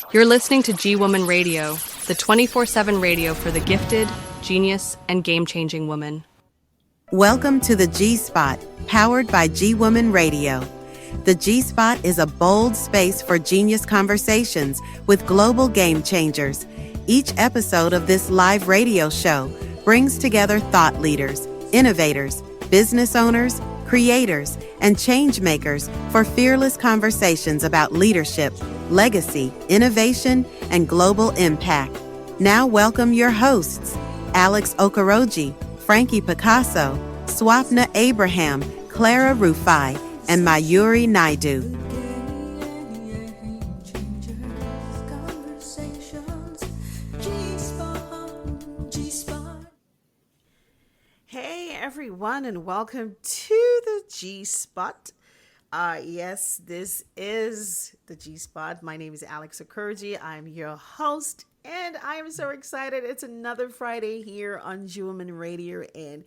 You're listening to G Woman Radio, the 24/7 radio for the gifted, genius, and game-changing woman. Welcome to the G-Spot, powered by G Woman Radio. The G-Spot is a bold space for genius conversations with global game changers. Each episode of this live radio show brings together thought leaders, innovators, business owners, creators, and change makers for fearless conversations about leadership, legacy, innovation, and global impact. Now welcome your hosts, Alex Okoroji, Frankie Picasso, Swapna Abraham, Clara Rufai, and Mayuri Naidu. Hey everyone, and welcome to the G-Spot. Yes, this is the G-Spot. My name is Alex Okoroji. I'm your host, and I am so excited. It's another Friday here on G Woman Radio, and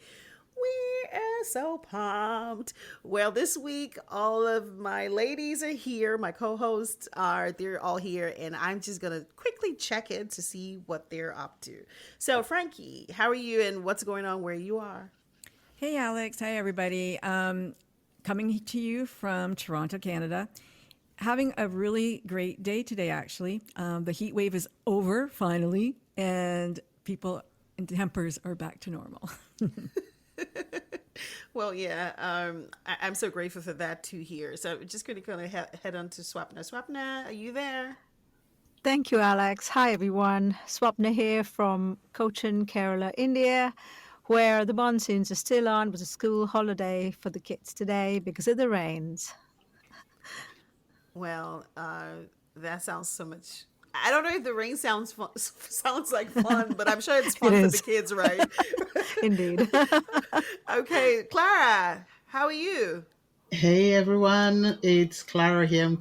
we are so pumped. Well, this week, all of my ladies are here. My co-hosts they're all here, and I'm just going to quickly check in to see what they're up to. So, Frankie, how are you, and what's going on where you are? Hey, Alex. Hi, everybody. Coming to you from Toronto, Canada. Having a really great day today, actually. The heat wave is over, finally, and people and tempers are back to normal. Well, yeah, I'm so grateful for that too here. So we're just going to kind of head on to Swapna. Swapna, are you there? Thank you, Alex. Hi, everyone. Swapna here from Cochin, Kerala, India, where the monsoons are still on. It was a school holiday for the kids today because of the rains. Well, that sounds so much. I don't know if the rain sounds like fun, but I'm sure it's fun for the kids, right? Indeed. Okay, Clara, how are you? Hey everyone, it's Clara here. I'm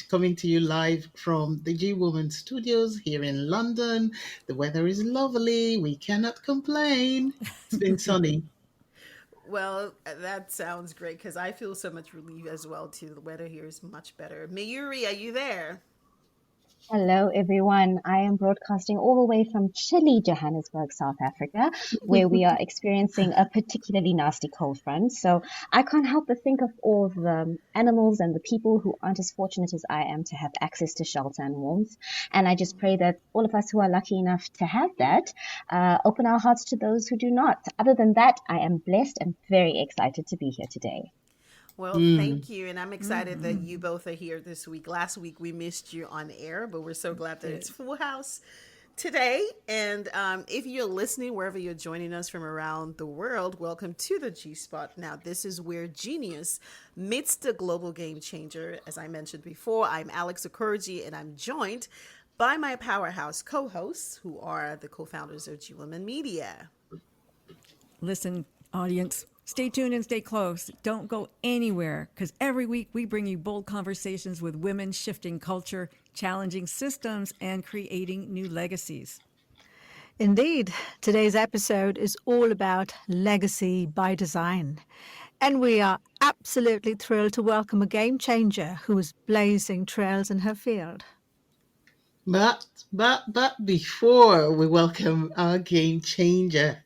coming to you live from the G Woman Studios here in London. The weather is lovely. We cannot complain. It's been sunny. Well, that sounds great because I feel so much relief as well too. The weather here is much better. Mayuri, are you there? Hello, everyone. I am broadcasting all the way from chilly Johannesburg, South Africa, where we are experiencing a particularly nasty cold front. So I can't help but think of all the animals and the people who aren't as fortunate as I am to have access to shelter and warmth. And I just pray that all of us who are lucky enough to have that open our hearts to those who do not. Other than that, I am blessed and very excited to be here today. Well, thank you. And I'm excited that you both are here this week. Last week, we missed you on air, but we're so glad that it's full house today. And if you're listening, wherever you're joining us from around the world, welcome to the G-Spot. Now, this is where genius meets the global game changer. As I mentioned before, I'm Alex Okoroji, and I'm joined by my powerhouse co-hosts, who are the co-founders of G Woman Media. Listen, audience, stay tuned and stay close. Don't go anywhere, because every week we bring you bold conversations with women shifting culture, challenging systems, and creating new legacies. Indeed, today's episode is all about legacy by design. And we are absolutely thrilled to welcome a game changer who is blazing trails in her field. But before we welcome our game changer,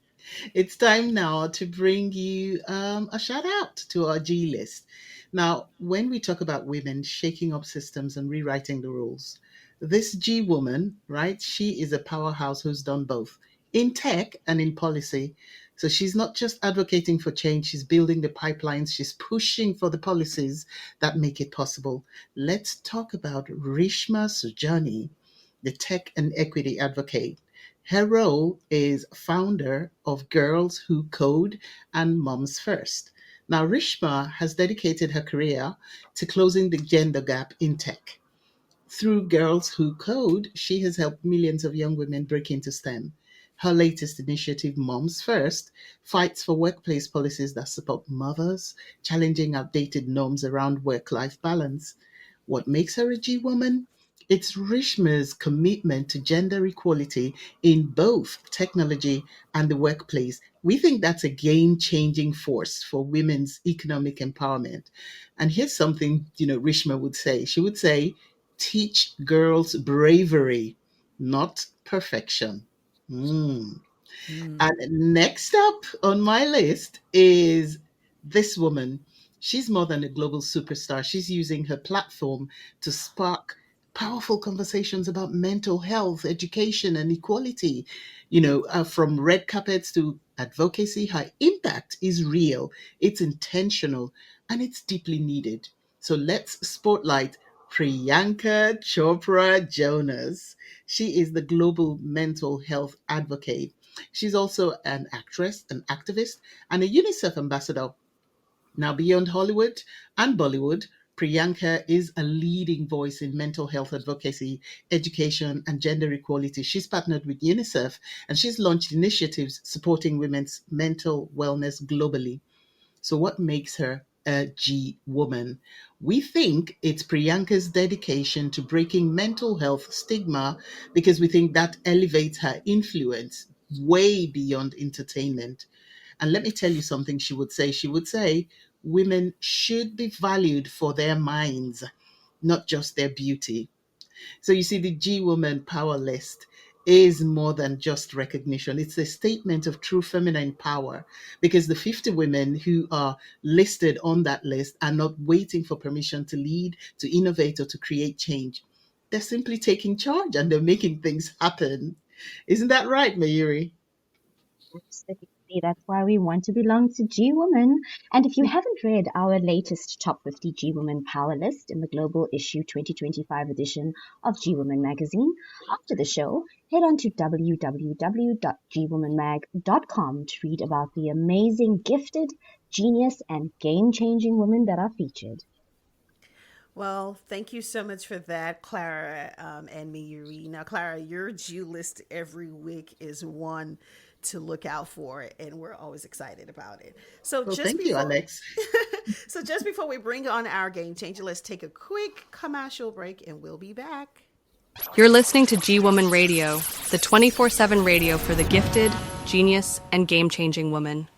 it's time now to bring you a shout out to our G list. Now, when we talk about women shaking up systems and rewriting the rules, this G woman, right, she is a powerhouse who's done both in tech and in policy. So she's not just advocating for change, she's building the pipelines, she's pushing for the policies that make it possible. Let's talk about Rishma Sujani, the tech and equity advocate. Her role is founder of Girls Who Code and Moms First. Now, Rishma has dedicated her career to closing the gender gap in tech. Through Girls Who Code, she has helped millions of young women break into STEM. Her latest initiative, Moms First, fights for workplace policies that support mothers, challenging outdated norms around work-life balance. What makes her a G woman? It's Rishma's commitment to gender equality in both technology and the workplace. We think that's a game-changing force for women's economic empowerment. And here's something, Rishma would say. She would say, teach girls bravery, not perfection. Mm. And next up on my list is this woman. She's more than a global superstar. She's using her platform to spark powerful conversations about mental health, education, and equality. From red carpets to advocacy, her impact is real, it's intentional, and it's deeply needed. So let's spotlight Priyanka Chopra Jonas. She is the global mental health advocate. She's also an actress, an activist, and a UNICEF ambassador. Now, beyond Hollywood and Bollywood, Priyanka is a leading voice in mental health advocacy, education, and gender equality. She's partnered with UNICEF and she's launched initiatives supporting women's mental wellness globally. So, what makes her a G woman? We think it's Priyanka's dedication to breaking mental health stigma because we think that elevates her influence way beyond entertainment. And let me tell you something she would say. She would say, women should be valued for their minds, not just their beauty. So you see, the G Woman Power List is more than just recognition. It's a statement of true feminine power because the 50 women who are listed on that list are not waiting for permission to lead, to innovate, or to create change. They're simply taking charge and they're making things happen. Isn't that right, Mayuri? Absolutely. That's why we want to belong to G Woman. And if you haven't read our latest Top 50 G Woman Power List in the Global Issue 2025 edition of G Woman magazine, after the show, head on to www.gwomanmag.com to read about the amazing, gifted, genius, and game-changing women that are featured. Well, thank you so much for that, Clara and Mayuri. Now, Clara, your G list every week is one to look out for, and we're always excited about it. So Well, just thank you, before, Alex. so just before we bring on our game changer, let's take a quick commercial break, and we'll be back. You're listening to G Woman Radio, the 24/7 radio for the gifted, genius, and game changing woman.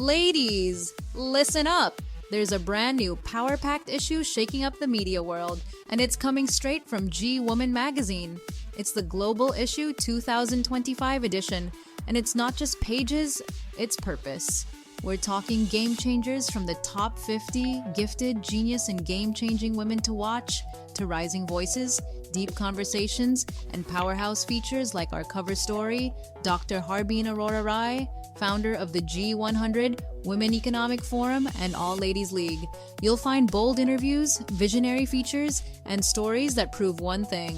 Ladies, listen up. There's a brand new power packed issue shaking up the media world, and it's coming straight from G Woman magazine. It's the Global Issue 2025 edition, and it's not just pages, it's purpose. We're talking game changers from the top 50 gifted, genius, and game changing women to watch, to rising voices, deep conversations, and powerhouse features like our cover story, Dr. Harbeen Arora Rai, founder of the G100, Women Economic Forum, and All Ladies League. You'll find bold interviews, visionary features, and stories that prove one thing.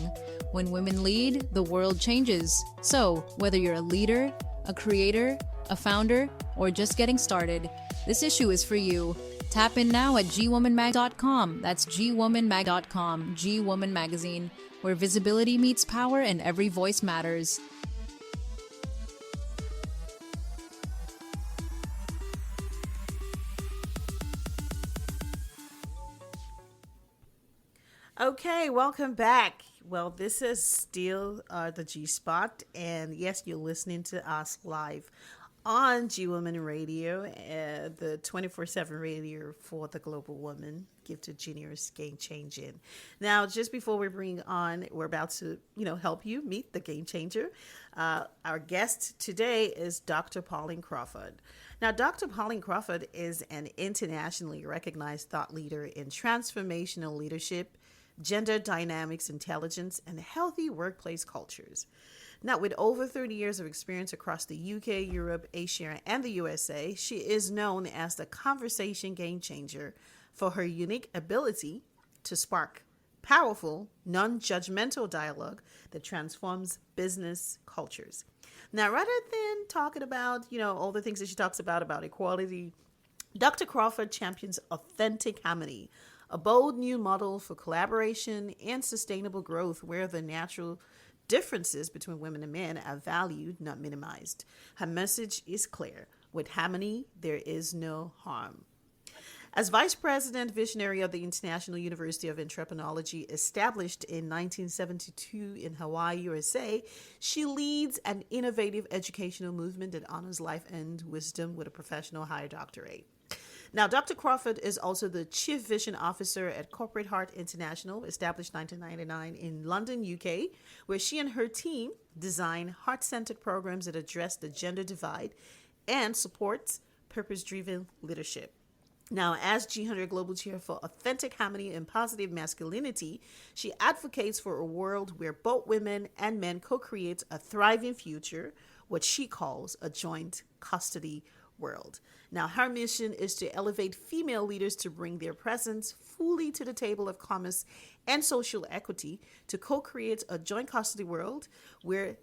When women lead, the world changes. So, whether you're a leader, a creator, a founder, or just getting started, this issue is for you. Tap in now at gwomanmag.com. That's gwomanmag.com, G Woman Magazine, where visibility meets power and every voice matters. Okay, welcome back. Well, this is still the G Spot, and yes, you're listening to us live on G Woman Radio, the 24/7 radio for the global woman, gifted, genius, game changing. Now, just before we bring on, we're about to, help you meet the game changer. Our guest today is Dr. Pauline Crawford. Now, Dr. Pauline Crawford is an internationally recognized thought leader in transformational leadership, gender dynamics, intelligence, and healthy workplace cultures. Now, with over 30 years of experience across the UK, Europe, Asia, and the USA, she is known as the conversation game changer for her unique ability to spark powerful, non-judgmental dialogue that transforms business cultures. Now, rather than talking about, all the things that she talks about equality, Dr. Crawford champions authentic harmony, a bold new model for collaboration and sustainable growth where the natural differences between women and men are valued, not minimized. Her message is clear. With harmony, there is no harm. As Vice President Visionary of the International University of Entrepreneurship, established in 1972 in Hawaii, USA, she leads an innovative educational movement that honors life and wisdom with a professional higher doctorate. Now, Dr. Crawford is also the Chief Vision Officer at Corporate Heart International, established 1999 in London, UK, where she and her team design heart-centered programs that address the gender divide and supports purpose-driven leadership. Now, as G100 Global Chair for Authentic Harmony and Positive Masculinity, she advocates for a world where both women and men co-create a thriving future, what she calls a joint custody world. Now, her mission is to elevate female leaders to bring their presence fully to the table of commerce and social equity, to co-create a joint custody world where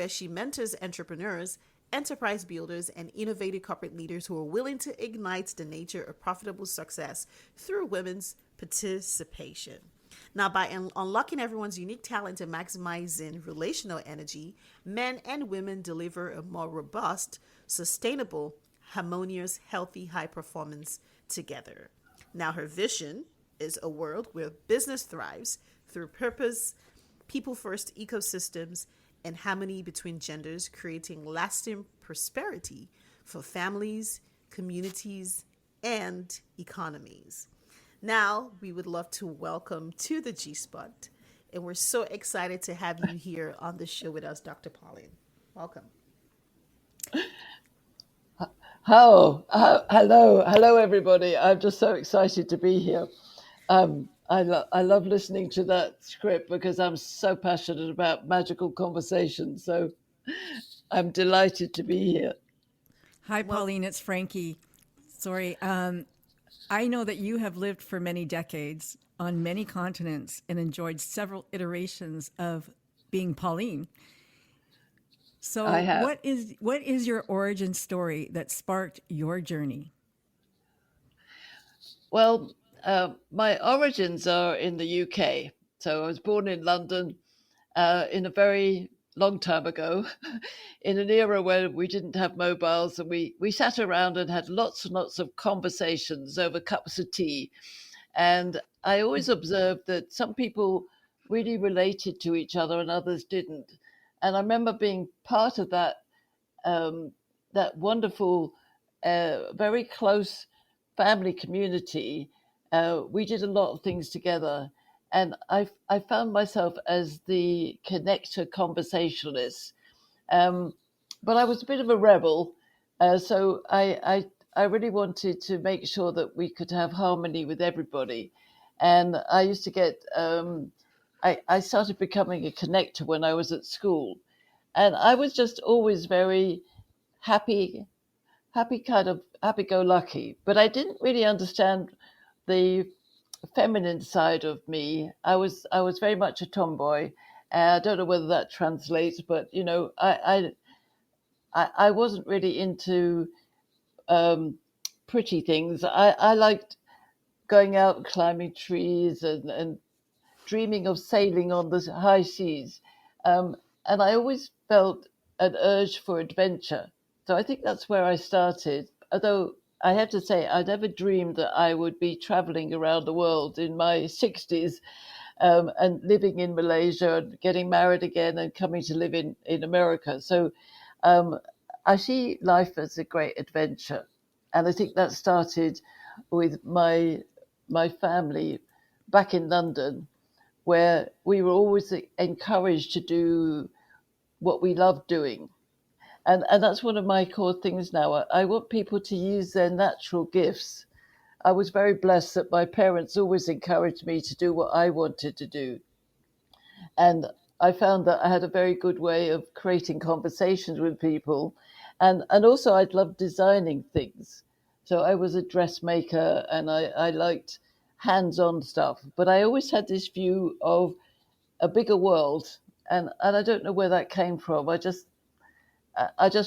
she mentors entrepreneurs, enterprise builders, and innovative corporate leaders who are willing to ignite the nature of profitable success through women's participation. Now, by unlocking everyone's unique talent and maximizing relational energy, men and women deliver a more robust, sustainable, harmonious, healthy, high performance together. Now, her vision is a world where business thrives through purpose, people-first ecosystems, and harmony between genders, creating lasting prosperity for families, communities, and economies. Now, we would love to welcome to the G-Spot, and we're so excited to have you here on the show with us, Dr. Pauline. Welcome. Hello, everybody. I'm just so excited to be here. I love listening to that script because I'm so passionate about magical conversations. So I'm delighted to be here. Hi, Pauline. It's Frankie. Sorry. I know that you have lived for many decades on many continents and enjoyed several iterations of being Pauline. So what is your origin story that sparked your journey? Well, my origins are in the UK. So I was born in London in a very long time ago, in an era where we didn't have mobiles, and we sat around and had lots and lots of conversations over cups of tea. And I always observed that some people really related to each other and others didn't. And I remember being part of that wonderful, very close family community. We did a lot of things together. And I found myself as the connector conversationalist. But I was a bit of a rebel. So I really wanted to make sure that we could have harmony with everybody. And I used to get, I started becoming a connector when I was at school. And I was just always very happy kind of happy-go-lucky. But I didn't really understand the feminine side of me. I was very much a tomboy. I don't know whether that translates, but I wasn't really into pretty things. I liked going out and climbing trees and dreaming of sailing on the high seas. And I always felt an urge for adventure. So I think that's where I started. Although I have to say, I never dreamed that I would be traveling around the world in my 60s and living in Malaysia and getting married again and coming to live in America. So I see life as a great adventure. And I think that started with my family back in London, where we were always encouraged to do what we loved doing. And that's one of my core things now. I want people to use their natural gifts. I was very blessed that my parents always encouraged me to do what I wanted to do. And I found that I had a very good way of creating conversations with people. And also I loved designing things. So I was a dressmaker and I liked hands-on stuff. But I always had this view of a bigger world. And I don't know where that came from. I just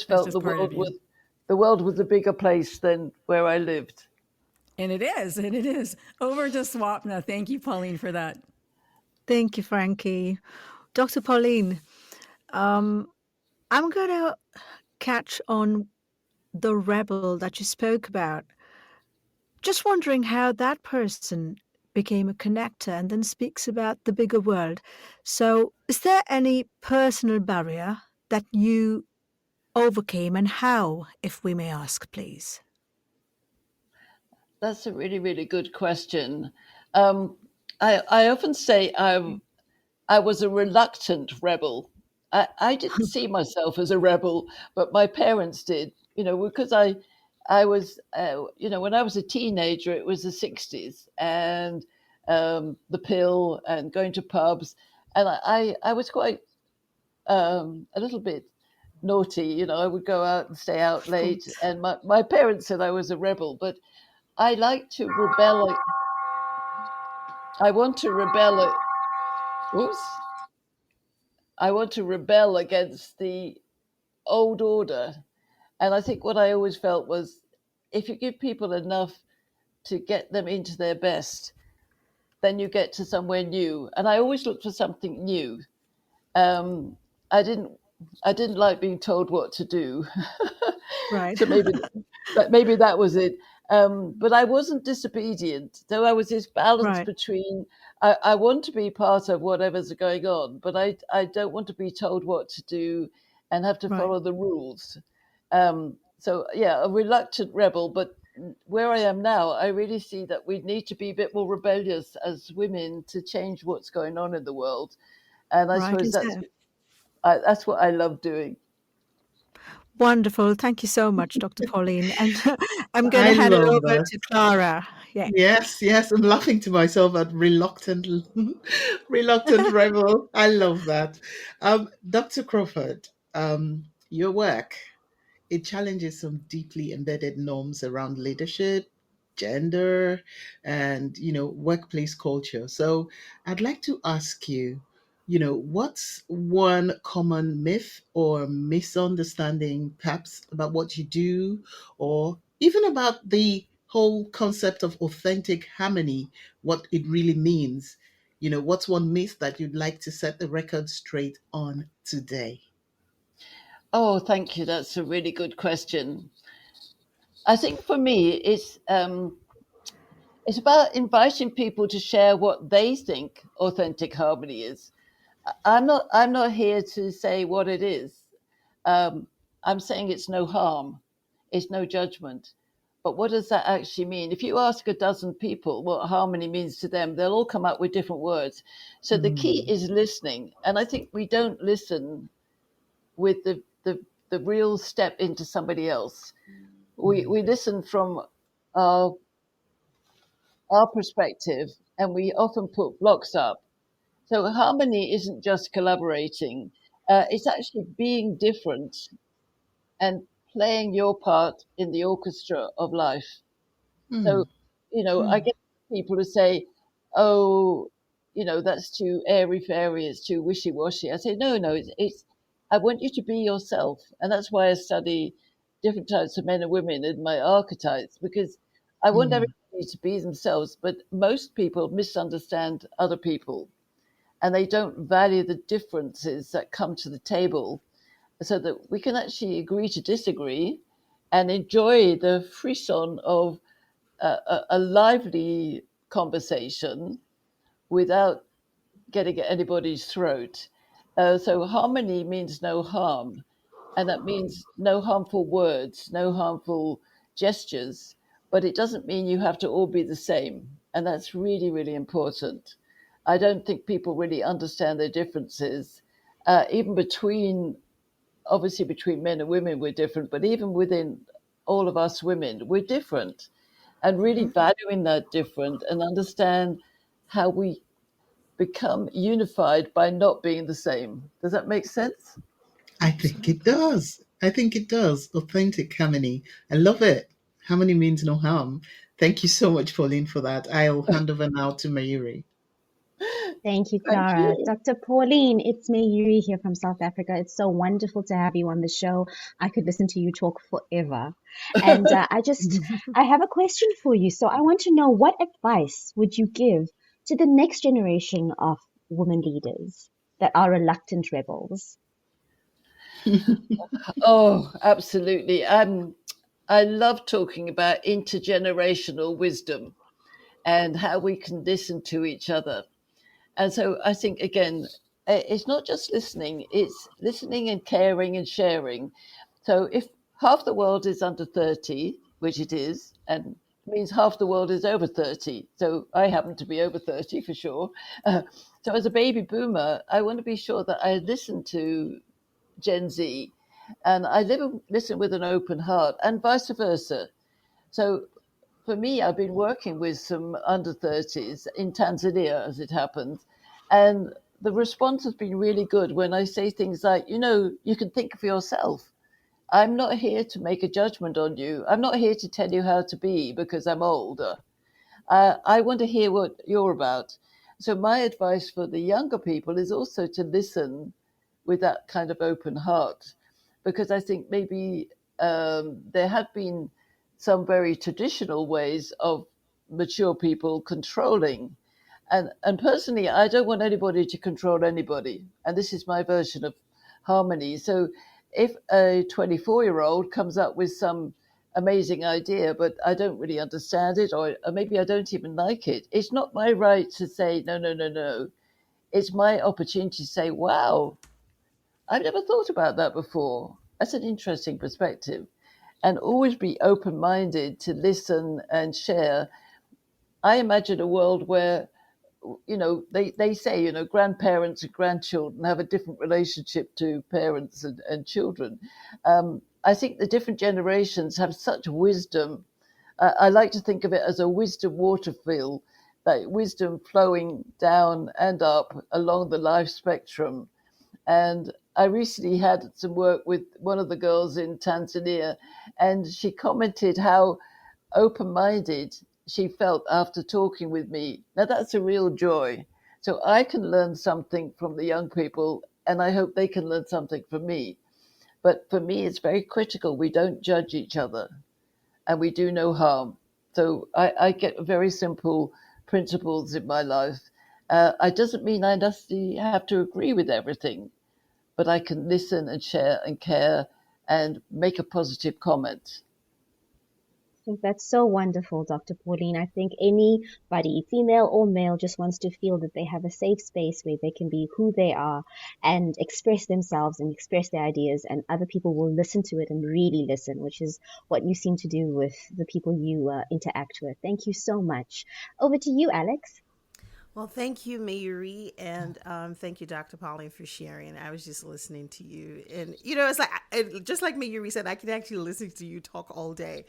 felt the world was a bigger place than where I lived. And it is. Over to Swapna. Thank you, Pauline, for that. Thank you, Frankie. Dr. Pauline, I'm going to catch on the rebel that you spoke about. Just wondering how that person became a connector and then speaks about the bigger world. So is there any personal barrier that you overcame, and how, if we may ask, please? That's a really, really good question. Um, I often say I was a reluctant rebel. I didn't see myself as a rebel, but my parents did. Because I was, when I was a teenager, it was the '60s, and the pill and going to pubs, and I was quite a little bit naughty. I would go out and stay out Of late, course. and my parents said I was a rebel, but I like to rebel. I want to rebel. Oops. I want to rebel against the old order. And I think what I always felt was if you give people enough to get them into their best, then you get to somewhere new. And I always look for something new. Um, I didn't I didn't like being told what to do. Right. So maybe that was it. But I wasn't disobedient. Though I was this balance Right. between I want to be part of whatever's going on, but I don't want to be told what to do and have to Right. follow the rules. So yeah, a reluctant rebel, but where I am now, I really see that we need to be a bit more rebellious as women to change what's going on in the world. And I Rightly suppose so. that's what I love doing. Wonderful. Thank you so much, Dr. Pauline. And I'm going to I hand it love over that. to Clara. Yeah. Yes, yes, I'm laughing to myself at reluctant, reluctant rebel. I love that. Dr. Crawford, your work, it challenges some deeply embedded norms around leadership, gender, and workplace culture. So I'd like to ask you, what's one common myth or misunderstanding, perhaps about what you do, or even about the whole concept of authentic harmony, what it really means? What's one myth that you'd like to set the record straight on today? Oh, thank you. That's a really good question. I think for me, it's about inviting people to share what they think authentic harmony is. I'm not here to say what it is. Um, I'm saying it's no harm, it's no judgment. But what does that actually mean? If you ask a dozen people what harmony means to them, they'll all come up with different words. So the key Mm, is listening, and I think we don't listen with the real step into somebody else. mm, We listen from our our perspective, and we often put blocks up. So harmony isn't just collaborating; it's actually being different and playing your part in the orchestra of life. So, mm, I mm. get people who say, "Oh, that's too airy fairy. It's too wishy washy." I say, "No, no. It's. I want you to be yourself, and that's why I study different types of men and women in my archetypes because I want Mm, everybody to be themselves. But most people misunderstand other people, and they don't value the differences that come to the table, so that we can actually agree to disagree, and enjoy the frisson of a lively conversation without getting at anybody's throat. So harmony means no harm, and that means no harmful words, no harmful gestures. But it doesn't mean you have to all be the same, and that's really, really important. I don't think people really understand their differences, even obviously between men and women we're different, but even within all of us women we're different, and really valuing that different and understand how we become unified by not being the same. Does that make sense? I think it does. I think it does. Authentic harmony. I love it. Harmony means no harm. Thank you so much, Pauline, for that. I'll hand over now to Mayuri. Thank you, Thank Clara. you. Dr. Pauline, it's Mayuri here from South Africa. It's so wonderful to have you on the show. I could listen to you talk forever. And I have a question for you. So I want to know, what advice would you give to the next generation of women leaders that are reluctant rebels? Oh, absolutely. I love talking about intergenerational wisdom and how we can listen to each other. And so I think, again, it's not just listening, it's listening and caring and sharing. So if half the world is under 30, which it is, and means half the world is over 30. So I happen to be over 30 for sure. So as a baby boomer, I want to be sure that I listen to Gen Z and I listen with an open heart and vice versa. So for me, I've been working with some under 30s in Tanzania, as it happens. And the response has been really good when I say things like, you can think for yourself. I'm not here to make a judgment on you. I'm not here to tell you how to be because I'm older. I want to hear what you're about. So my advice for the younger people is also to listen with that kind of open heart, because I think maybe there have been some very traditional ways of mature people controlling. And personally, I don't want anybody to control anybody. And this is my version of harmony. So if a 24-year-old comes up with some amazing idea, but I don't really understand it, or maybe I don't even like it, it's not my right to say, no, no, no, no. It's my opportunity to say, wow, I've never thought about that before. That's an interesting perspective. And always be open-minded to listen and share. I imagine a world where, they say, grandparents and grandchildren have a different relationship to parents and children. I think the different generations have such wisdom. I like to think of it as a wisdom waterfall, like wisdom flowing down and up along the life spectrum. And I recently had some work with one of the girls in Tanzania, and she commented how open-minded she felt after talking with me. Now that's a real joy. So I can learn something from the young people, and I hope they can learn something from me. But for me, it's very critical. We don't judge each other, and we do no harm. So I get very simple principles in my life. It doesn't mean I necessarily have to agree with everything, but I can listen and share and care and make a positive comment. I think that's so wonderful, Dr. Pauline. I think anybody, female or male, just wants to feel that they have a safe space where they can be who they are and express themselves and express their ideas, and other people will listen to it and really listen, which is what you seem to do with the people you interact with. Thank you so much. Over to you, Alex. Well, thank you, Mayuri, and thank you, Dr. Pauline, for sharing. I was just listening to you, and it's like just like Mayuri said, I can actually listen to you talk all day.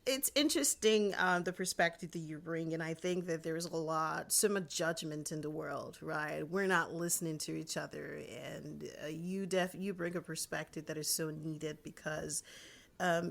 It's interesting the perspective that you bring, and I think that there's so much judgment in the world, right? We're not listening to each other, and you bring a perspective that is so needed because.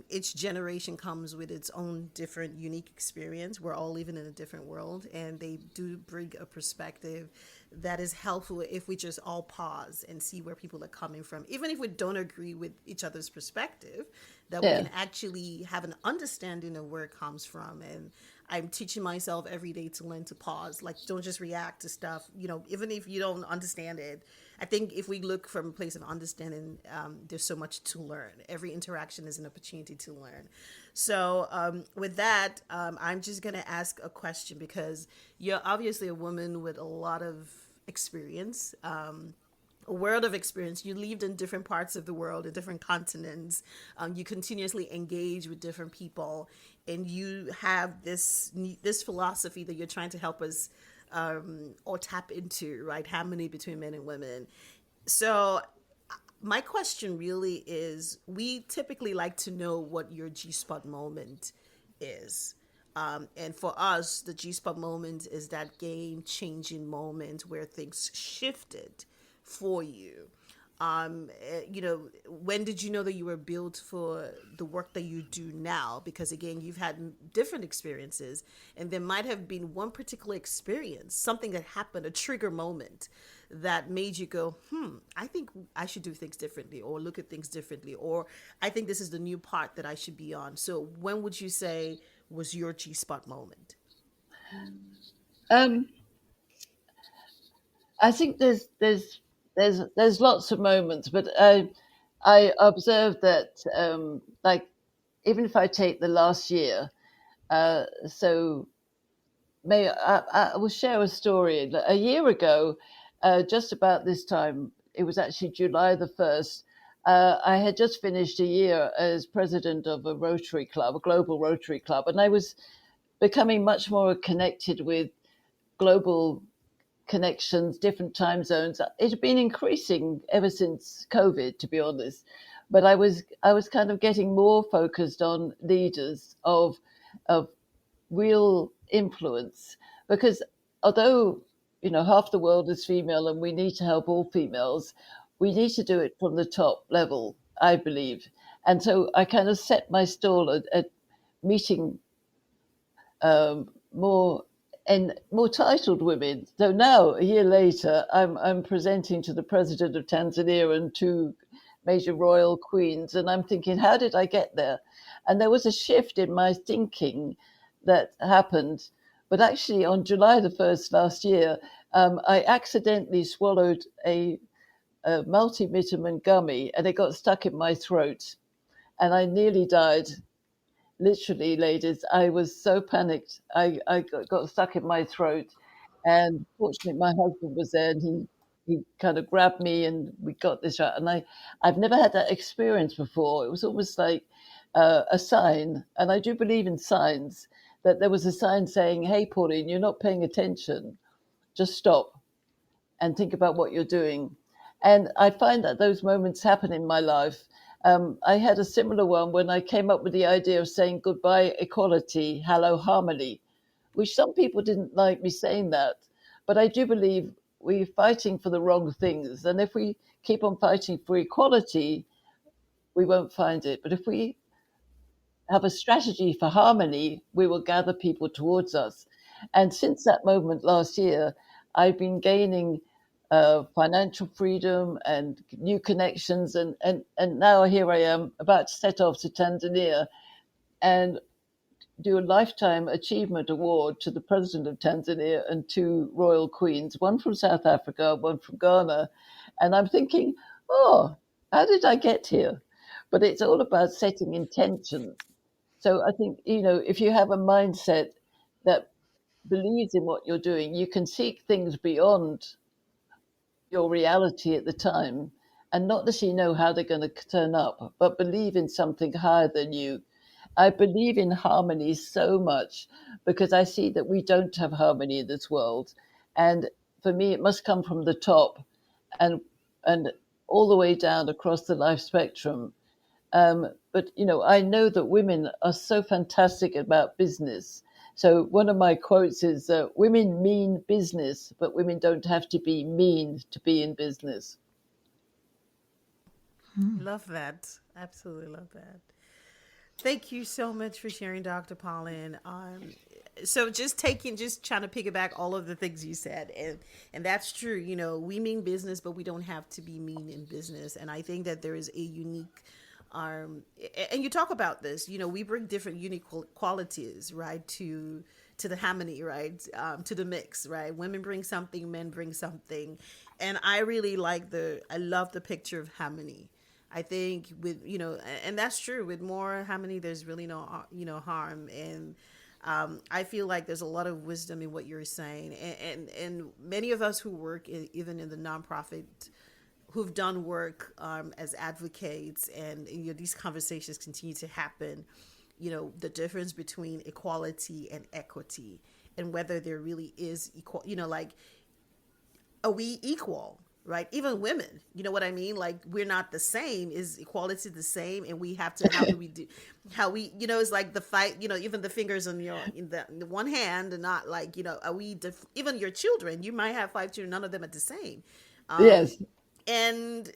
Each generation comes with its own different, unique experience. We're all living in a different world, and they do bring a perspective that is helpful if we just all pause and see where people are coming from. Even if we don't agree with each other's perspective, that we can actually have an understanding of where it comes from. And I'm teaching myself every day to learn to pause. Like, don't just react to stuff, even if you don't understand it. I think if we look from a place of understanding, there's so much to learn. Every interaction is an opportunity to learn. So with that, I'm just going to ask a question because you're obviously a woman with a lot of experience, a world of experience. You lived in different parts of the world, in different continents. You continuously engage with different people, and you have this philosophy that you're trying to help us or tap into, right? Harmony between men and women. So my question really is, we typically like to know what your G-spot moment is. And for us, the G-spot moment is that game-changing moment where things shifted for you. When did you know that you were built for the work that you do now? Because again, you've had different experiences, and there might have been one particular experience, something that happened, a trigger moment that made you go, I think I should do things differently, or look at things differently, or I think this is the new part that I should be on. So when would you say was your G-spot moment? I think there's lots of moments, but I observed that like even if I take the last year, so I will share a story. A year ago, just about this time, it was actually July the 1st. I had just finished a year as president of a Rotary Club, a global Rotary Club, and I was becoming much more connected with global connections, different time zones. It had been increasing ever since COVID, to be honest. But I was kind of getting more focused on leaders of real influence, because although half the world is female and we need to help all females, we need to do it from the top level, I believe. And so I kind of set my stall at meeting more and more titled women. So now, a year later, I'm presenting to the president of Tanzania and two major royal queens, and I'm thinking, how did I get there? And there was a shift in my thinking that happened. But actually, on July the 1st last year, I accidentally swallowed a multivitamin gummy, and it got stuck in my throat, and I nearly died. Literally, ladies, I was so panicked. I got stuck in my throat, and fortunately, my husband was there, and he kind of grabbed me, and we got this right. And I've never had that experience before. It was almost like a sign, and I do believe in signs. That there was a sign saying, "Hey, Pauline, you're not paying attention. Just stop and think about what you're doing." And I find that those moments happen in my life. I had a similar one when I came up with the idea of saying goodbye equality, hello harmony, which some people didn't like me saying that. But I do believe we're fighting for the wrong things. And if we keep on fighting for equality, we won't find it. But if we have a strategy for harmony, we will gather people towards us. And since that moment last year, I've been gaining financial freedom and new connections. And now here I am about to set off to Tanzania and do a Lifetime Achievement Award to the President of Tanzania and two royal queens, one from South Africa, one from Ghana. And I'm thinking, oh, how did I get here? But it's all about setting intentions. So I think, if you have a mindset that believes in what you're doing, you can seek things beyond your reality at the time and not necessarily know how they're going to turn up, but believe in something higher than you. I believe in harmony so much because I see that we don't have harmony in this world. And for me, it must come from the top and all the way down across the life spectrum. But I know that women are so fantastic about business. So one of my quotes is, women mean business, but women don't have to be mean to be in business. Love that. Absolutely love that. Thank you so much for sharing, Dr. Pauline. So just trying to piggyback all of the things you said, and that's true. We mean business, but we don't have to be mean in business. And I think that there is a unique, and you talk about this. We bring different unique qualities, right, to the harmony, right, to the mix, right. Women bring something, men bring something, and I really I love the picture of harmony. I think with, and that's true, with more harmony, there's really no, harm. And I feel like there's a lot of wisdom in what you're saying. And many of us who work even in the nonprofit, who've done work as advocates, and these conversations continue to happen, the difference between equality and equity, and whether there really is equal, are we equal? Right? Even women, you know what I mean? Like, we're not the same. Is equality the same? And we have to, it's like the fight, even the fingers in the one hand, and not like, are we, even your children, you might have 5 children, none of them are the same. Yes. And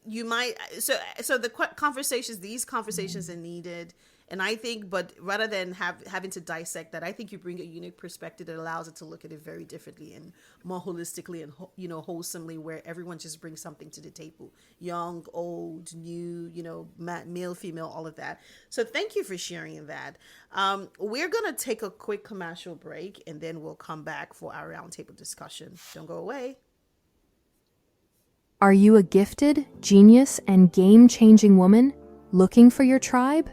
you might, so these conversations are needed. And I think, but rather than having to dissect that, I think you bring a unique perspective that allows it to look at it very differently and more holistically and, wholesomely, where everyone just brings something to the table. Young, old, new, male, female, all of that. So thank you for sharing that. We're going to take a quick commercial break, and then we'll come back for our roundtable discussion. Don't go away. Are you a gifted, genius, and game-changing woman looking for your tribe?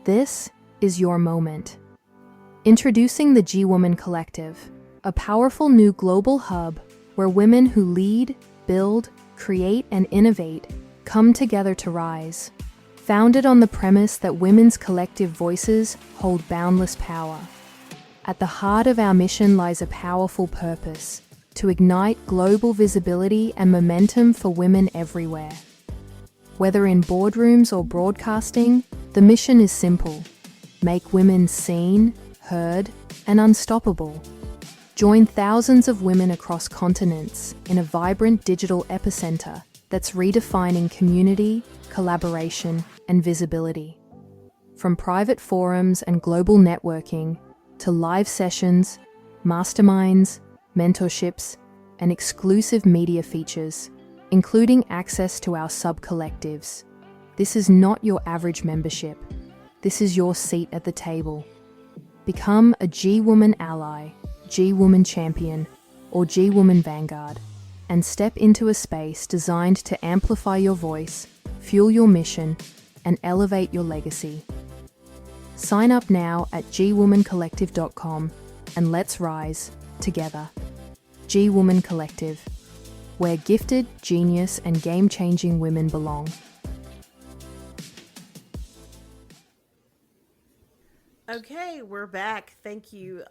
This is your moment. Introducing the G-Woman Collective, a powerful new global hub where women who lead, build, create, and innovate Come together to rise. Founded on the premise that women's collective voices hold boundless power. At the heart of our mission lies a powerful purpose: to ignite global visibility and momentum for women everywhere. Whether in boardrooms or broadcasting, the mission is simple: make women seen, heard, and unstoppable. Join thousands of women across continents in a vibrant digital epicenter that's redefining community, collaboration, and visibility. From private forums and global networking to live sessions, masterminds, mentorships, and exclusive media features, including access to our sub-collectives. This is not your average membership. This is your seat at the table. Become a G-Woman ally, G-Woman champion, or G-Woman vanguard, and step into a space designed to amplify your voice, fuel your mission, and elevate your legacy. Sign up now at gwomancollective.com and let's rise together. G-Woman Collective, where gifted, genius, and game-changing women belong. Okay, we're back. Thank you.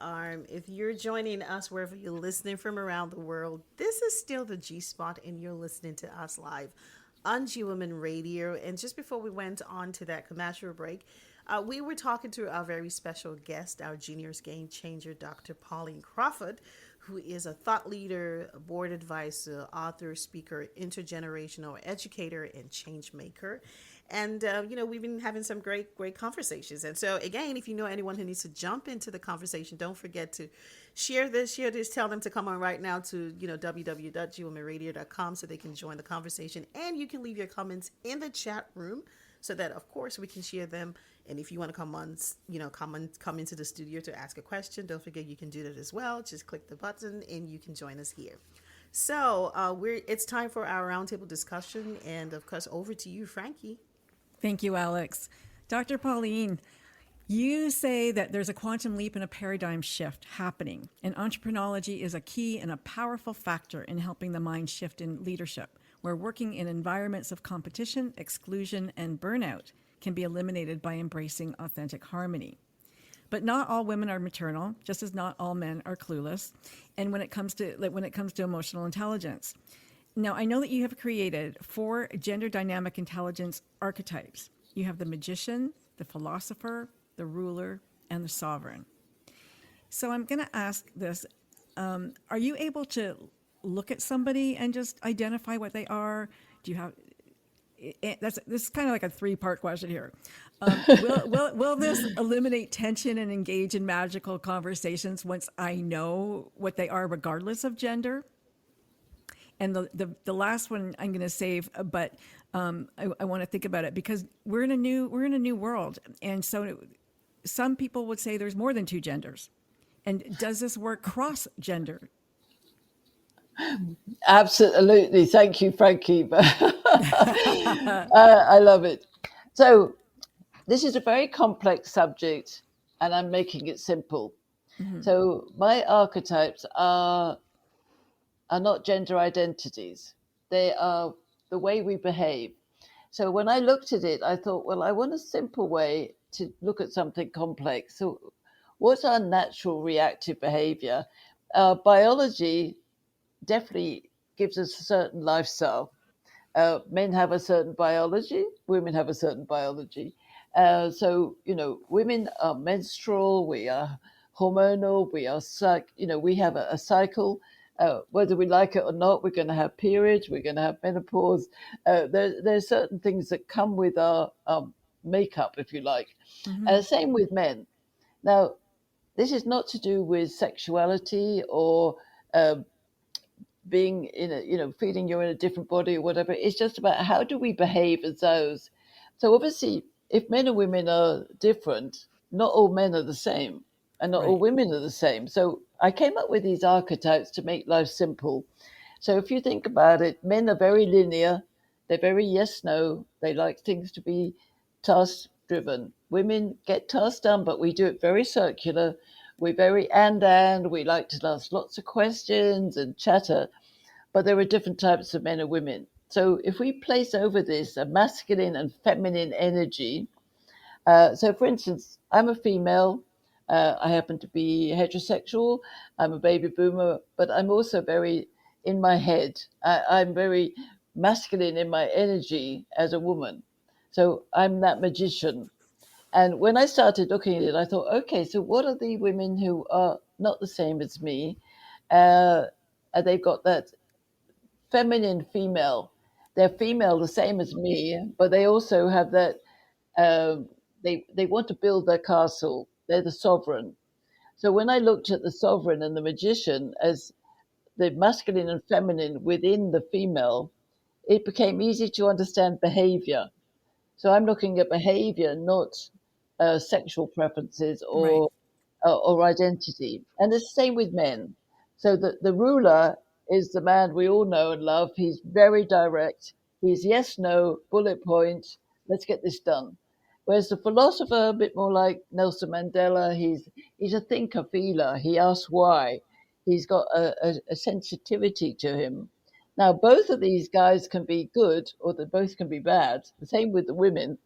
If you're joining us wherever you're listening from around the world, this is still the G Spot, and you're listening to us live on G Women Radio. And just before we went on to that commercial break, we were talking to our very special guest, our Genius Game Changer, Dr. Pauline Crawford, who is a thought leader, a board advisor, author, speaker, intergenerational educator, and change maker. And, we've been having some great conversations. And so, again, if you know anyone who needs to jump into the conversation, don't forget to share this, tell them to come on right now to, www.gwomanradio.com so they can join the conversation. And you can leave your comments in the chat room so that, of course, we can share them. And if you want to come on, come into the studio to ask a question, don't forget you can do that as well. Just click the button and you can join us here. So it's time for our roundtable discussion. And, of course, over to you, Frankie. Thank you, Alex. Dr. Pauline, you say that there's a quantum leap and a paradigm shift happening, and entrepreneurology is a key and a powerful factor in helping the mind shift in leadership, where working in environments of competition, exclusion, and burnout can be eliminated by embracing authentic harmony. But not all women are maternal, just as not all men are clueless, and when it comes to emotional intelligence. Now, I know that you have created 4 gender dynamic intelligence archetypes. You have the magician, the philosopher, the ruler, and the sovereign. So I'm going to ask this. Are you able to look at somebody and just identify what they are? Do you have... This is kind of like a 3-part question here. Will this eliminate tension and engage in magical conversations once I know what they are, regardless of gender? And the last one I'm going to save, but I want to think about it because we're in a new world, and so some people would say there's more than 2 genders. And does this work cross gender? Absolutely. Thank you, Frankie. I love it. So this is a very complex subject, and I'm making it simple. Mm-hmm. So my archetypes are not gender identities. They are the way we behave. So when I looked at it, I thought, well, I want a simple way to look at something complex. So what's our natural reactive behavior? Biology definitely gives us a certain lifestyle. Men have a certain biology, women have a certain biology. So, women are menstrual, we are hormonal, we are we have a cycle. Whether we like it or not, we're going to have periods, we're going to have menopause. There's certain things that come with our makeup, if you like. Mm-hmm. Same with men. Now, this is not to do with sexuality or being feeling you're in a different body or whatever. It's just about how do we behave as those. So obviously, if men and women are different, not all men are the same, and not all women are the same. So I came up with these archetypes to make life simple. So if you think about it, men are very linear. They're very yes, no. They like things to be task driven. Women get tasks done, but we do it very circular. We're very and we like to ask lots of questions and chatter. But there are different types of men and women. So if we place over this a masculine and feminine energy, so for instance, I'm a female. I happen to be heterosexual. I'm a baby boomer, but I'm also very in my head. I'm very masculine in my energy as a woman. So I'm that magician. And when I started looking at it, I thought, okay, so what are the women who are not the same as me? And they've got that feminine female. They're female the same as me, but they also have that they want to build their castle. They're the sovereign. So when I looked at the sovereign and the magician as the masculine and feminine within the female, it became easy to understand behavior. So I'm looking at behavior, not sexual preferences Right. or identity. And it's the same with men. So the ruler is the man we all know and love. He's very direct. He's yes, no, bullet point. Let's get this done. Whereas the philosopher, a bit more like Nelson Mandela, he's a thinker, feeler. He asks why. He's got a sensitivity to him. Now, both of these guys can be good, or they both can be bad. The same with the women,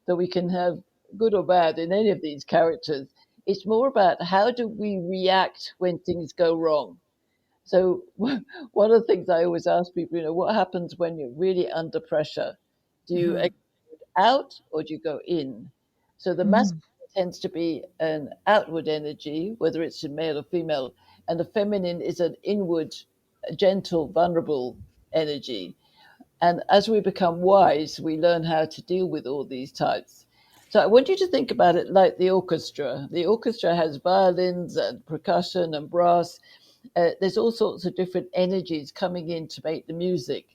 that we can have good or bad in any of these characters. It's more about how do we react when things go wrong. So one of the things I always ask people, what happens when you're really under pressure? Do you explode out or do you go in? So the masculine tends to be an outward energy, whether it's in male or female, and the feminine is an inward, gentle, vulnerable energy. And as we become wise, we learn how to deal with all these types. So I want you to think about it like the orchestra. The orchestra has violins and percussion and brass. There's all sorts of different energies coming in to make the music.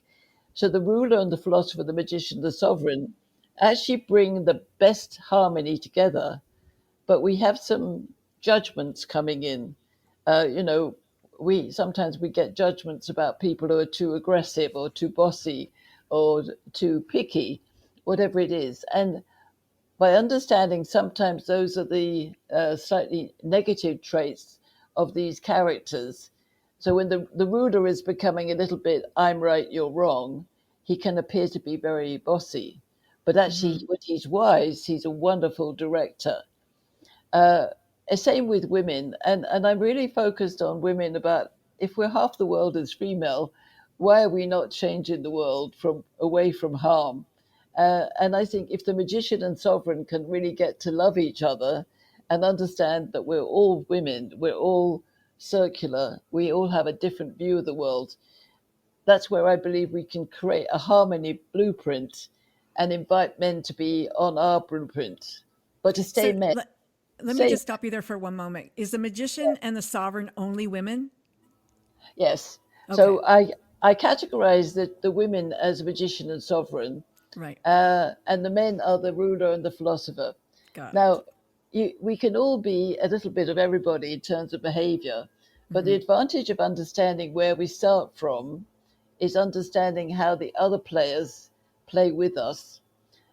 So the ruler and the philosopher, the magician, the sovereign actually bring the best harmony together. But we have some judgments coming in. We sometimes we get judgments about people who are too aggressive or too bossy or too picky, whatever it is. And by understanding sometimes those are the slightly negative traits of these characters. So when the ruler is becoming a little bit, I'm right, you're wrong, he can appear to be very bossy. But actually, when he's wise, he's a wonderful director. Uh, Same with women, and I'm really focused on women about if we're half the world is female, why are we not changing the world from away from harm? And I think if the magician and sovereign can really get to love each other and understand that we're all women, we're all circular, we all have a different view of the world, that's where I believe we can create a harmony blueprint and invite men to be on our blueprint, but to stay So men. let me Say just stop you there for one moment. Is the magician and the sovereign only women? yes. Okay. So I categorize the women as magician and sovereign, Right. and the men are the ruler and the philosopher. Got it. Now, we can all be a little bit of everybody in terms of behavior, but the advantage of understanding where we start from is understanding how the other players play with us.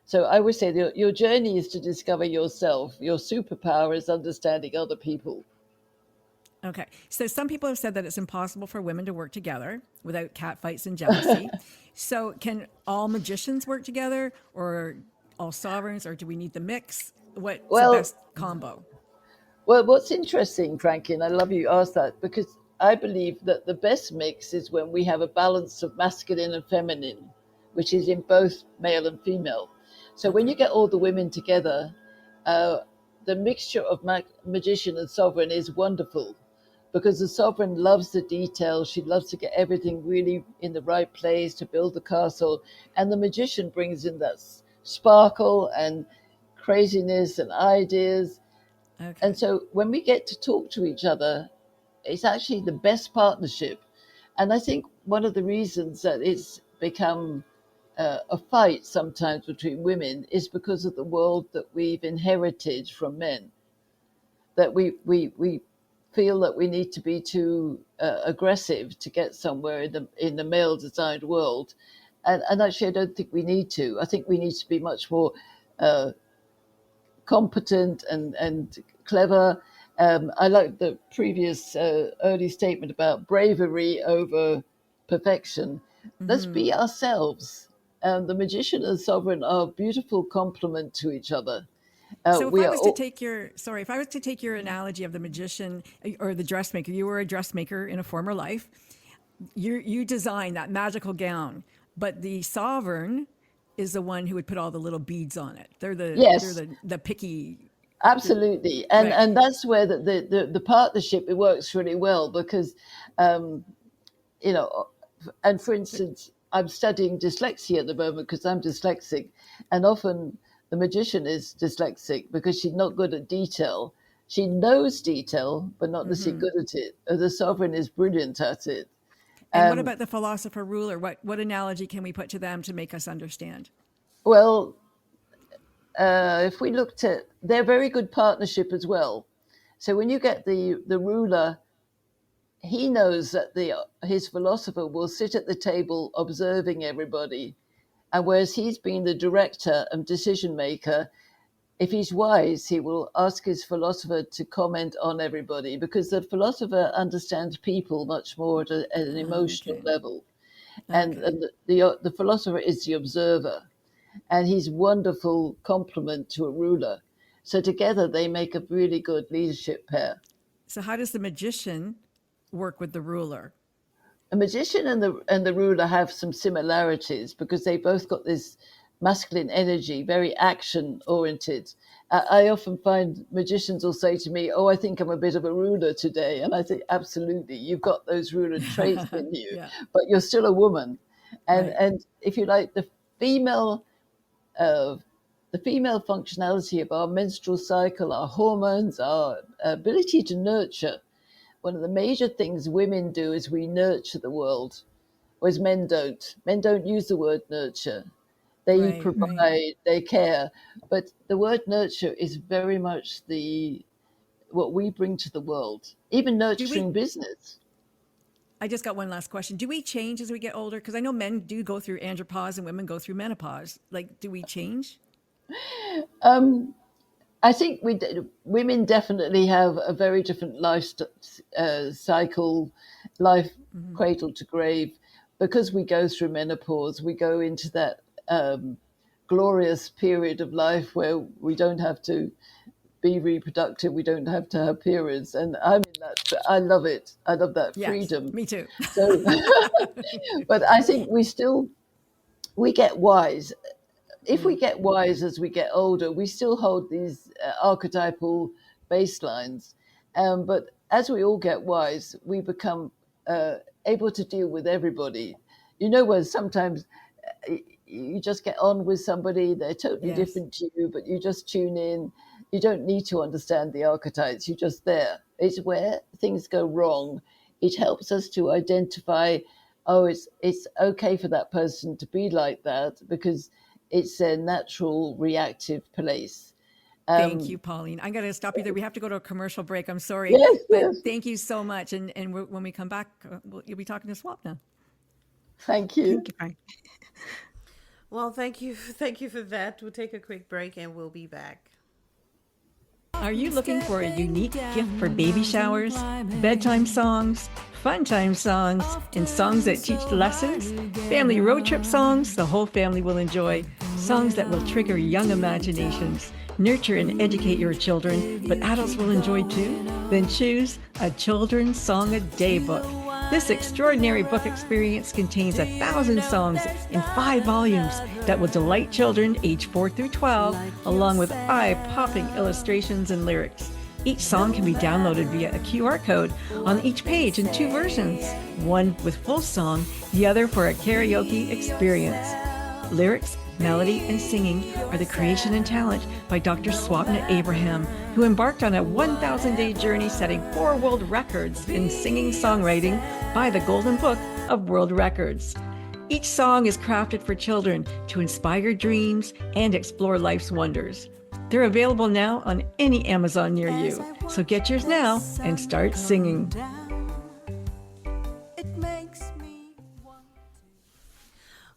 So I would say that your journey is to discover yourself. Your superpower is understanding other people. Okay. So some people have said that it's impossible for women to work together without catfights and jealousy. So can all magicians work together or all sovereigns, or do we need the mix? What's the Well, best combo? Well, what's interesting, Frankie, and I love you asked that because I believe that the best mix is when we have a balance of masculine and feminine, which is in both male and female. So when you get all the women together, uh, the mixture of magician and sovereign is wonderful because the sovereign loves the details. She loves to get everything really in the right place to build the castle. And the magician brings in that sparkle and craziness and ideas. Okay. And so when we get to talk to each other, it's actually the best partnership. And I think one of the reasons that it's become a fight sometimes between women is because of the world that we've inherited from men. That we feel that we need to be too aggressive to get somewhere in the male designed world. And actually, I don't think we need to. I think we need to be much more uh, competent and clever. I like the previous early statement about bravery over perfection. Let's be ourselves. The magician and sovereign are a beautiful complement to each other. So if We I are was to all, take your, sorry, if I was to take your analogy of the magician or the dressmaker, you were a dressmaker in a former life. You design that magical gown, but the sovereign is the one who would put all the little beads on it. They're yes, the picky, absolutely. right? And that's where the partnership, it works really well because, um, you know, and for instance, I'm studying dyslexia at the moment because I'm dyslexic, and often the magician is dyslexic because she's not good at detail. She knows detail, but not necessarily good at it. The sovereign is brilliant at it. And what Um, about the philosopher ruler? What analogy can we put to them to make us understand? well, if we looked at, they're very good partnership as well. So when you get the ruler, he knows that his philosopher will sit at the table observing everybody, and whereas he's been the director and decision maker, if he's wise, he will ask his philosopher to comment on everybody because the philosopher understands people much more at an emotional Okay. level, Okay. and the philosopher is the observer, and he's wonderful complement to a ruler. So together they make a really good leadership pair. So how does the magician work with the ruler? A magician and the ruler have some similarities because they both got this masculine energy, very action oriented. I often find magicians will say to me, "Oh, I think I'm a bit of a ruler today," and I think, "Absolutely, you've got those ruler traits in you, Yeah. but you're still a woman." Right. And if you like, female uh, the female functionality of our menstrual cycle, our hormones, our ability to nurture. One of the major things women do is we nurture the world, whereas men don't. Men don't use the word nurture. They Right. Right. provide, they care, but the word nurture is very much the what we bring to the world. Even Do we? nurturing business. I just got one last question. Do we change as we get older? Because I know men do go through andropause and women go through menopause. Like, do we change? Um, I think women definitely have a very different life cycle, life cradle to grave, because we go through menopause. We go into that glorious period of life where we don't have to be reproductive. We don't have to have periods, and I'm in that. I love it. I love that Yes, freedom. me too. So, but I think we get wise if we get wise as we get older, we still hold these archetypal baselines. But as we all get wise, we become able to deal with everybody. You know, where sometimes you just get on with somebody, they're totally Yes. different to you, but you just tune in. You don't need to understand the archetypes, you're just there. It's where things go wrong. It helps us to identify, oh, it's okay for that person to be like that because it's their natural reactive place. Thank you, Um, Pauline. I'm going to stop you there. We have to go to a commercial break. I'm sorry, yes, but yes. thank you so much. And when we come back, you'll be talking to Swap now. Thank you. Thank you, Frank. Well, thank you for that. We'll take a quick break and we'll be back. Are you looking for a unique gift for baby showers, bedtime songs, fun time songs, and songs that teach lessons? Family road trip songs the whole family will enjoy. Songs that will trigger young imaginations, nurture and educate your children, but adults will enjoy too? Then choose a Children's Song a Day book. This extraordinary book experience contains 1,000 songs in 5 volumes that will delight children age 4 through 12, along with eye-popping illustrations and lyrics. Each song can be downloaded via a QR code on each page in 2 versions, one with full song, the other for a karaoke experience. Lyrics, melody, and singing are the creation and talent by Dr. Swapna Abraham, who embarked on a 1,000-day journey setting 4 world records in singing songwriting by the Golden Book of World Records. Each song is crafted for children to inspire dreams and explore life's wonders. They're available now on any Amazon near you, so get yours now and start singing.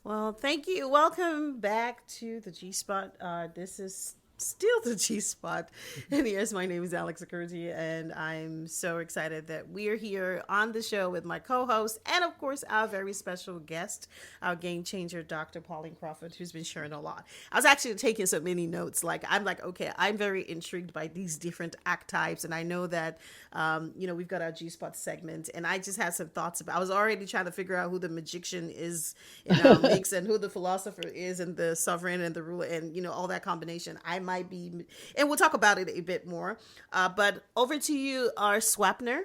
Well, thank you. Welcome back to the G Spot. This is Still the G spot. And yes, my name is Alex Okoroji, and I'm so excited that we're here on the show with my co host and, of course, our very special guest, our game changer, Dr. Pauline Crawford, who's been sharing a lot. I was actually taking so many notes. I'm like, okay, I'm very intrigued by these different archetypes. And I know that, we've got our G spot segment, and I just had some thoughts about, I was already trying to figure out who the magician is in our mix and who the philosopher is and the sovereign and the ruler and, all that combination. I might be, and we'll talk about it a bit more. But over to you, our Swapner.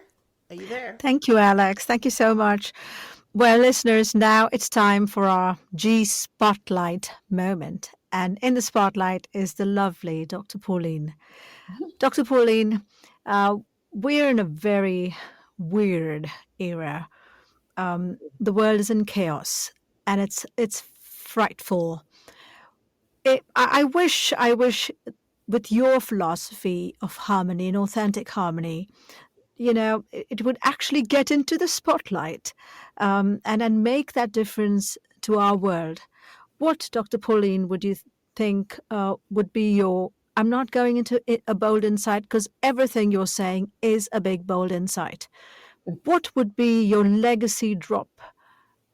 Are you there? Thank you, Alex. Thank you so much. Well, listeners, now it's time for our G Spotlight moment. And in the spotlight is the lovely Dr. Pauline. Dr. Pauline, we're in a very weird era. The world is in chaos, and it's frightful. I wish, with your philosophy of harmony and authentic harmony, it would actually get into the spotlight, and make that difference to our world. What, Dr. Pauline, would you think would be your? I'm not going into a bold insight because everything you're saying is a big bold insight. What would be your legacy drop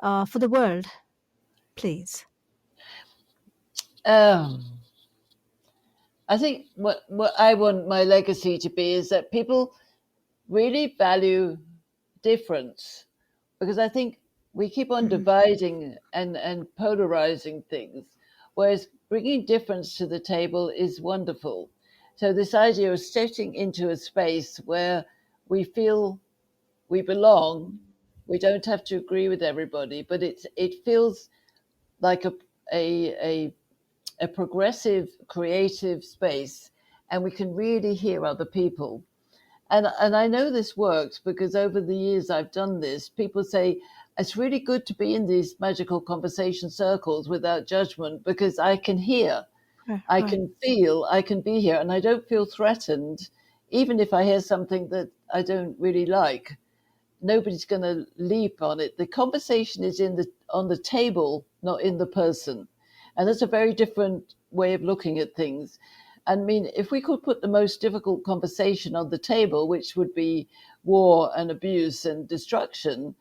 for the world, please? I think what I want my legacy to be is that people really value difference, because I think we keep on dividing and polarizing things, whereas bringing difference to the table is wonderful. So this idea of stepping into a space where we feel we belong, we don't have to agree with everybody, but it feels like a progressive, creative space, and we can really hear other people. And I know this works because over the years I've done this. People say it's really good to be in these magical conversation circles without judgment because I can hear, I can feel, I can be here, and I don't feel threatened, even if I hear something that I don't really like. Nobody's going to leap on it. The conversation is on the table, not in the person. And that's a very different way of looking at things. I mean, if we could put the most difficult conversation on the table, which would be war and abuse and destruction,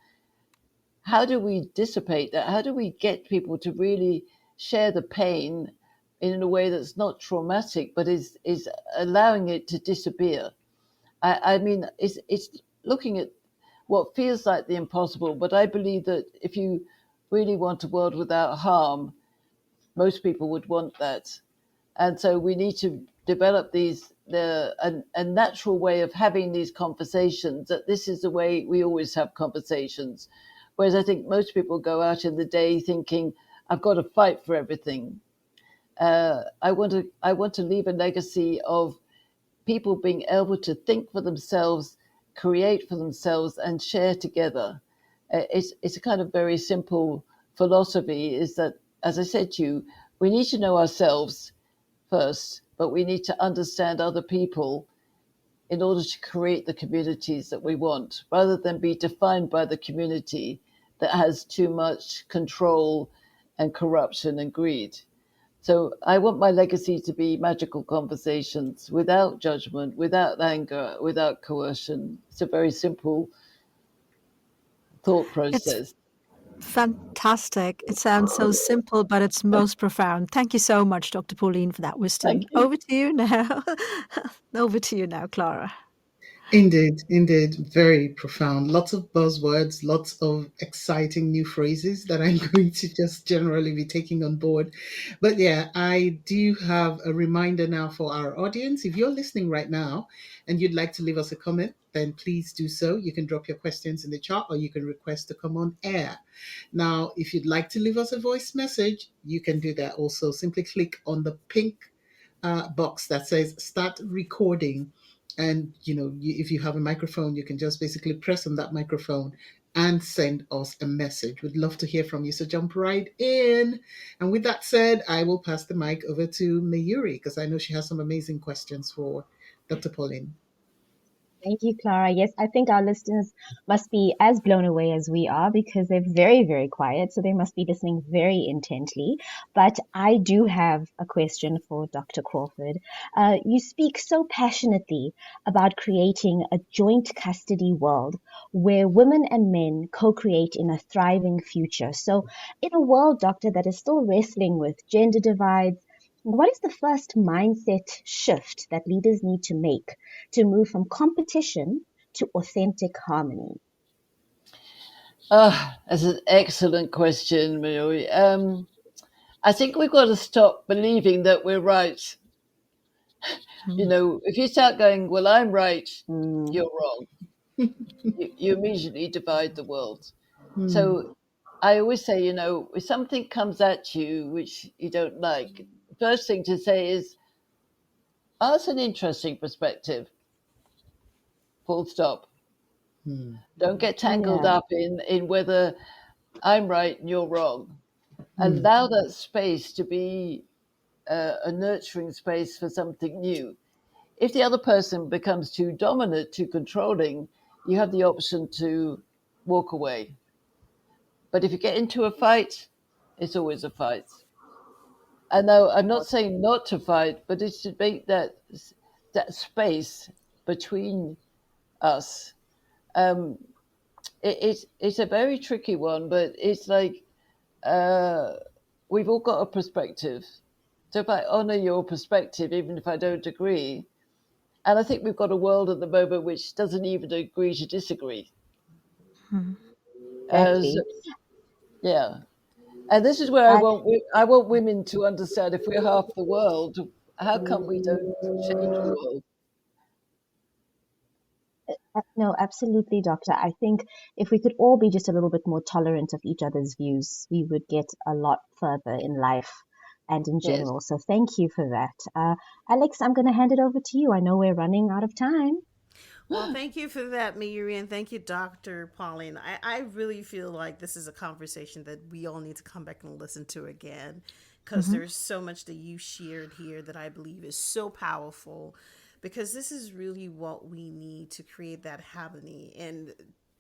how do we dissipate that? How do we get people to really share the pain in a way that's not traumatic, but is allowing it to disappear? I mean, it's looking at what feels like the impossible, but I believe that if you really want a world without harm, most people would want that. And so we need to develop a natural way of having these conversations, that this is the way we always have conversations. Whereas I think most people go out in the day thinking, I've got to fight for everything. I want to leave a legacy of people being able to think for themselves, create for themselves, and share together. It's a kind of very simple philosophy, is that, as I said to you, we need to know ourselves first, but we need to understand other people in order to create the communities that we want, rather than be defined by the community that has too much control and corruption and greed. So I want my legacy to be magical conversations without judgment, without anger, without coercion. It's a very simple thought It's process. fantastic. It sounds so simple, but it's most profound. Thank you so much, Dr. Pauline, for that wisdom. Thank you. Over to you now. Over to you now, Clara. Indeed, very profound. Lots of buzzwords, lots of exciting new phrases that I'm going to just generally be taking on board. But yeah, I do have a reminder now for our audience. If you're listening right now and you'd like to leave us a comment, then please do so. You can drop your questions in the chat or you can request to come on air. Now, if you'd like to leave us a voice message, you can do that also. Simply click on the pink box that says start recording. And if you have a microphone, you can just basically press on that microphone and send us a message. We'd love to hear from you, so jump right in. And with that said, I will pass the mic over to Mayuri because I know she has some amazing questions for Dr. Pauline. Thank you, Clara. Yes, I think our listeners must be as blown away as we are because they're very, very quiet. So they must be listening very intently. But I do have a question for Dr. Crawford. You speak so passionately about creating a joint custody world where women and men co-create in a thriving future. So in a world, Doctor, that is still wrestling with gender divides, what is the first mindset shift that leaders need to make to move from competition to authentic harmony? That's an excellent question, Mayuri. I think we've got to stop believing that we're right. You know, if you start going, well, I'm right, you're wrong, you immediately divide the world. So I always say, you know, if something comes at you which you don't like, first thing to say is, oh, that's an interesting perspective. Full stop. Don't get tangled up in whether I'm right and you're wrong. Allow that space to be a nurturing space for something new. If the other person becomes too dominant, too controlling, you have the option to walk away. But if you get into a fight, it's always a fight. And now I'm not saying not to fight, but it's to make that space between us. It's a very tricky one, but it's like we've all got a perspective. So if I honor your perspective, even if I don't agree, and I think we've got a world at the moment which doesn't even agree to disagree. Exactly. Yeah. And this is where I want women to understand, if we're half the world, how come we don't change the world? No, absolutely, Doctor. I think if we could all be just a little bit more tolerant of each other's views, we would get a lot further in life and in Yes. general. So thank you for that. Alex, I'm going to hand it over to you. I know we're running out of time. Well, thank you for that, Mayuri, and thank you, Dr. Pauline. I really feel like this is a conversation that we all need to come back and listen to again, because there's so much that you shared here that I believe is so powerful, because this is really what we need to create that harmony. And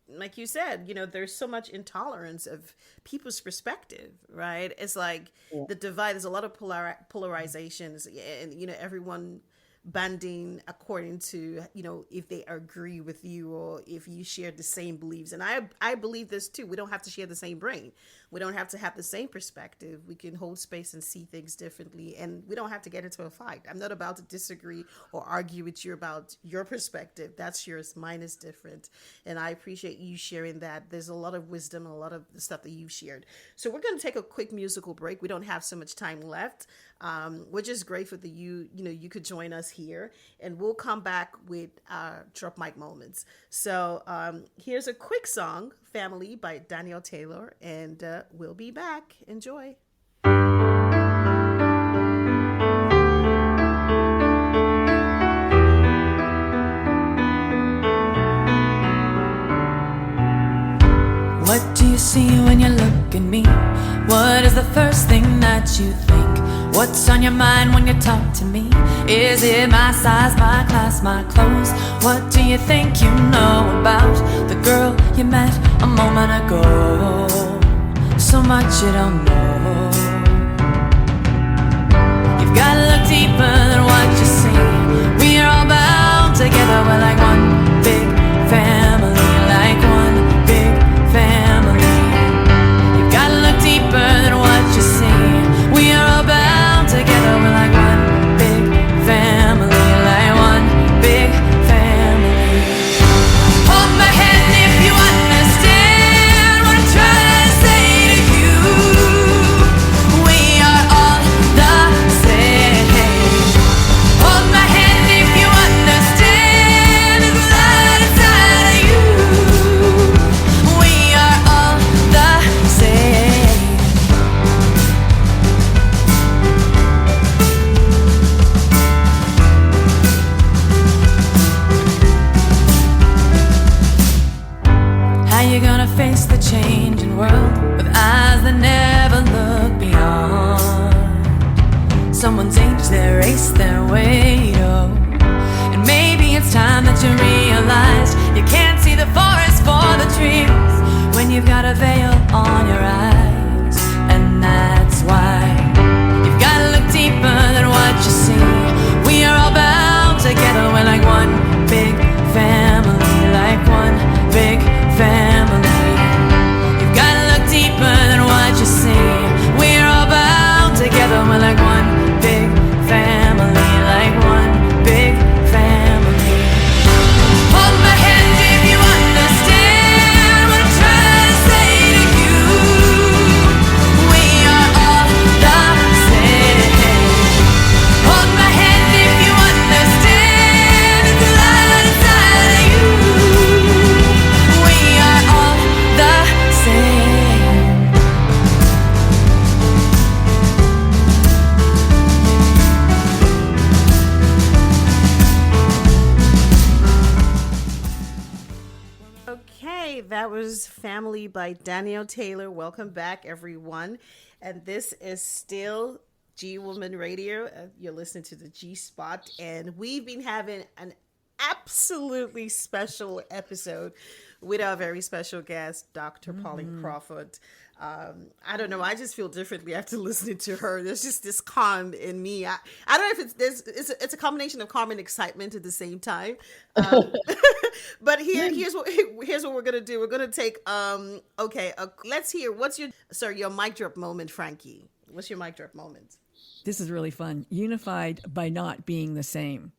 like you said, you know, there's so much intolerance of people's perspective, right? It's like the divide, there's a lot of polarizations, and, you know, everyone banding according to, you know, if they agree with you or if you share the same beliefs. And I believe this too. We don't have to share the same brain. We don't have to have the same perspective. We can hold space and see things differently, and we don't have to get into a fight. I'm not about to disagree or argue with you about your perspective. That's yours. Mine is different. And I appreciate you sharing that. There's a lot of wisdom, a lot of the stuff that you've shared. So we're going to take a quick musical break. We don't have so much time left, which is great for you know, you could join us here, and we'll come back with drop mic moments. So here's a quick song, Family by Daniel Taylor, and we'll be back. Enjoy. What do you see when you look at me? What is the first thing that you think? What's on your mind when you talk to me? Is it my size, my class, my clothes? What do you think you know about the girl you met a moment ago? So much you don't know. You've got to look deeper than what you see. We are all bound together, we're like one big family, like one big family. You've got to look deeper than what you see. We are all bound together, we're like one big family, like one big family. Hold my hand if you understand what I'm trying to say to you. We are all the same. Hold my hand if you understand there's light inside of you. We are all the same. How you gonna face the changing world with eyes that never look beyond? Someone's age, their race, their weight, oh. And maybe it's It's time that you realize you can't see the forest for the trees when you've got a veil on your eyes. And that's why you've got to look deeper than what you see. We are all bound together, we're like one big family, like one big family. You've got to look deeper than what you see. We are all bound together, we're like one big family, like one big family. Hold my hand if you understand what I'm trying to say to you. We are all the same. Hold my hand if you understand it's a light inside of you. We are all the same. Okay, that was Family by Danielle Taylor. Welcome back, everyone. And this is still G Woman Radio. You're listening to the G Spot, and we've been having an absolutely special episode with our very special guest, Dr. Pauline Crawford. I don't know. I just feel differently after listening to her. There's just this calm in me. I don't know if it's a combination of calm and excitement at the same time. But here's what we're gonna do. We're gonna take let's hear what's your mic drop moment, Frankie. What's your mic drop moment? This is really fun. Unified by not being the same.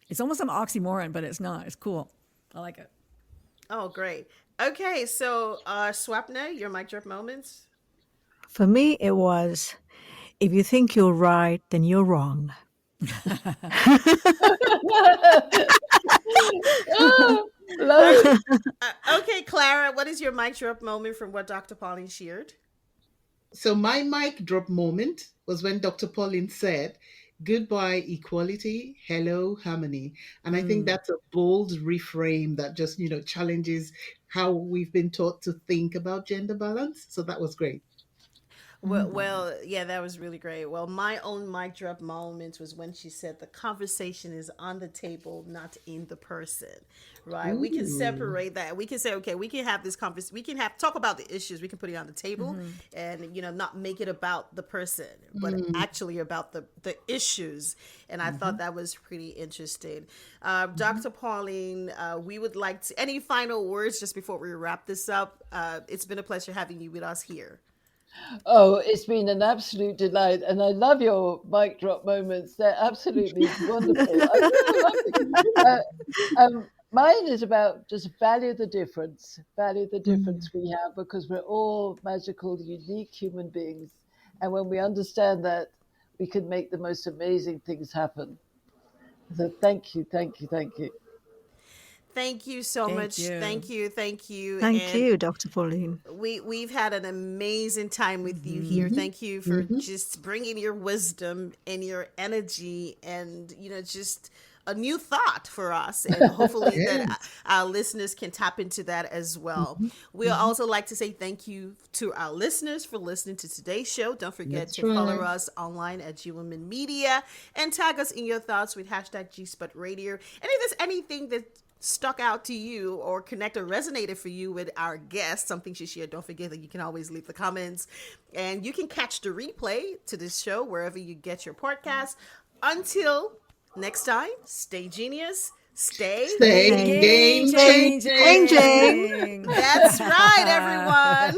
It's almost an oxymoron, but it's not. It's cool. I like it. Oh, great. Okay, so Swapna, your mic drop moments. For me, it was, if you think you're right, then you're wrong. Love it. Okay, Clara, what is your mic drop moment from what Dr. Pauline shared? So my mic drop moment was when Dr. Pauline said, "Goodbye equality, hello harmony." And I think that's a bold reframe that just, challenges how we've been taught to think about gender balance. So that was great. Well, yeah, that was really great. Well, my own mic drop moment was when she said the conversation is on the table, not in the person, right? We can separate that. We can say, okay, we can have this conversation. We can talk about the issues. We can put it on the table and, not make it about the person, but actually about the issues. And I thought that was pretty interesting. Dr. Pauline, we would like to, any final words just before we wrap this up? It's been a pleasure having you with us here. Oh, it's been an absolute delight, and I love your mic drop moments. They're absolutely wonderful. I really like it. Mine is about just value the difference we have, because we're all magical, unique human beings, and when we understand that, we can make the most amazing things happen. So thank you. Thank you so much. Thank you. Thank you, Dr. Pauline. We've had an amazing time with you here. Thank you for just bringing your wisdom and your energy and, just a new thought for us. And hopefully that our listeners can tap into that as well. We'd also like to say thank you to our listeners for listening to today's show. Don't forget to follow us online at G Women Media and tag us in your thoughts with hashtag GSpotRadio. And if there's anything that stuck out to you or connect or resonated for you with our guest, something she shared, don't forget that you can always leave the comments, and you can catch the replay to this show wherever you get your podcast. Until next time, stay genius, stay game changing. That's right, everyone.